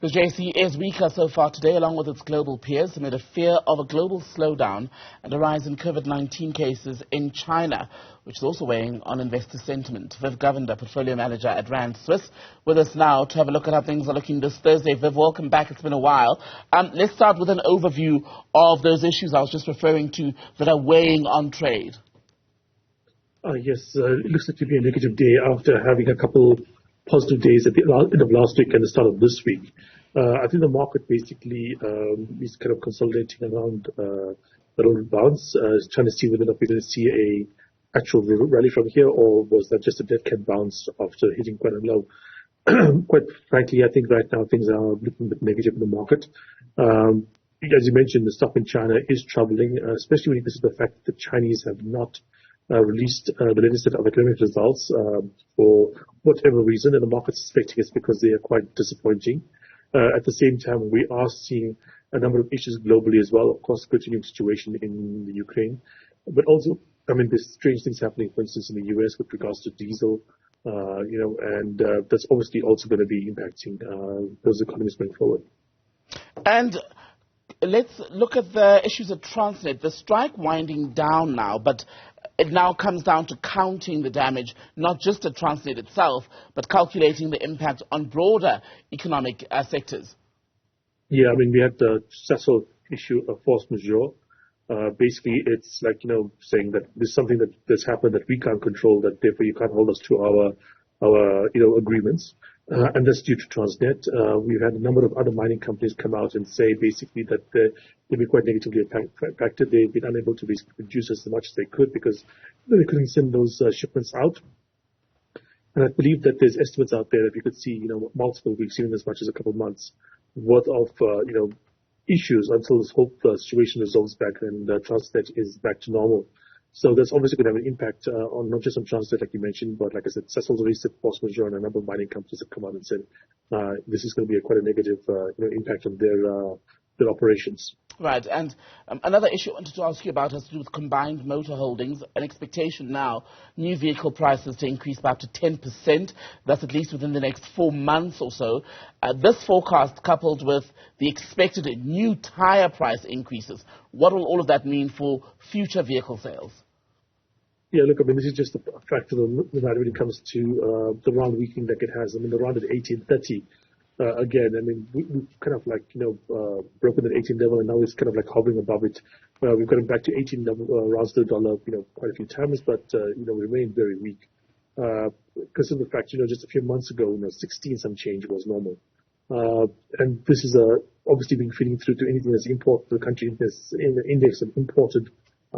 The JSE is weaker so far today, along with its global peers, amid a fear of a global slowdown and a rise in COVID-19 cases in China, which is also weighing on investor sentiment. Viv Govender, portfolio manager at Rand Swiss, with us now to have a look at how things are looking this Thursday. Viv, welcome back. It's been a while. Let's start with an overview of those issues I was just referring to that are weighing on trade. Yes, it looks like to be a negative day after having a couple positive days at the end of last week and the start of this week. I think the market basically is kind of consolidating around the road bounce, trying to see whether or not we're going to see a actual rally from here, or was that just a dead cat bounce after hitting quite a low. Quite frankly, I think right now things are looking a bit negative in the market. As you mentioned, the stuff in China is troubling, especially when you consider the fact that the Chinese have not released the latest set of economic results for whatever reason, and the market's suspecting it's because they are quite disappointing. At the same time, we are seeing a number of issues globally as well. Of course, continuing situation in the Ukraine, but also, I mean, there's strange things happening, for instance, in the US with regards to diesel, and that's obviously also going to be impacting those economies going forward. And let's look at the issues at Transnet. The strike winding down now, but it now comes down to counting the damage, not just at Transnet itself, but calculating the impact on broader economic sectors. Yeah, I mean, we had the successful issue of force majeure. Basically, it's like, saying that there's something that's happened that we can't control, that therefore you can't hold us to our agreements. And that's due to Transnet. We've had a number of other mining companies come out and say basically that they've been quite negatively impacted. They've been unable to basically produce as much as they could because they couldn't send those shipments out. And I believe that there's estimates out there that we could see, multiple weeks, even as much as a couple of months worth of, issues until this whole situation resolves back and Transnet is back to normal. So that's obviously going to have an impact on not just on Transnet, like you mentioned, but like I said, Cecil's already said force majeure, and a number of mining companies have come out and said this is going to be quite a negative impact on their operations. Right, and another issue I wanted to ask you about has to do with combined motor holdings. An expectation now, new vehicle prices to increase by up to 10%. That's at least within the next 4 months or so. This forecast, coupled with the expected new tyre price increases, what will all of that mean for future vehicle sales? Yeah, look, I mean, this is just a fact of the matter when it comes to the round weakening that it has. I mean, the round at 1830. Again, I mean, we've kind of like, broken that 18 level, and now it's kind of like hovering above it. We've gotten back to 18 rounds to the dollar, quite a few times, but, remain very weak. Because of the fact, just a few months ago, 16 some change was normal. And this is obviously been feeding through to anything that's imported to the country. There's in the index of imported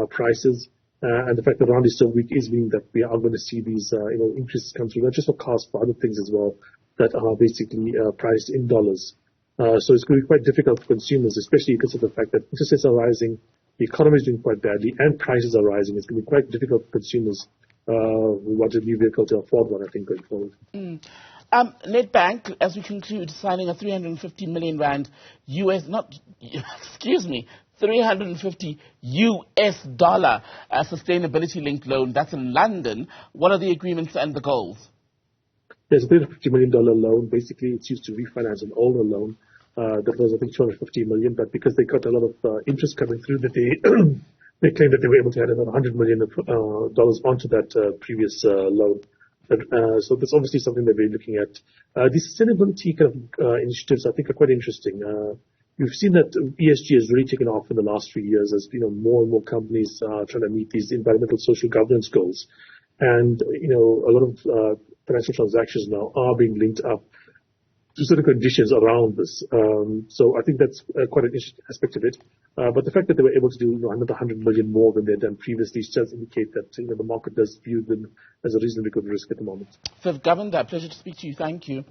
prices. And the fact that rand is so weak is meaning that we are going to see these, increases come through, not just for cars, for other things as well, that are basically priced in dollars. So it's going to be quite difficult for consumers, especially because of the fact that interest rates are rising, the economy is doing quite badly, and prices are rising. It's going to be quite difficult for consumers who want a new vehicle to afford one, I think, going forward. Netbank, as we conclude, signing a 350 million rand $350 sustainability-linked loan. That's in London. What are the agreements and the goals? There's a $350 million loan. Basically, it's used to refinance an older loan that was, I think, 250 million. But because they got a lot of interest coming through, that they claimed that they were able to add another $100 million onto that previous loan. So that's obviously something that we're looking at. The sustainability kind of initiatives, I think, are quite interesting. We've seen that ESG has really taken off in the last few years as more and more companies are trying to meet these environmental, social governance goals. And, a lot of financial transactions now are being linked up to certain conditions around this. So I think that's quite an interesting aspect of it. But the fact that they were able to do another 100 million more than they'd done previously does indicate that the market does view them as a reasonably good risk at the moment. Viv Govender, pleasure to speak to you. Thank you.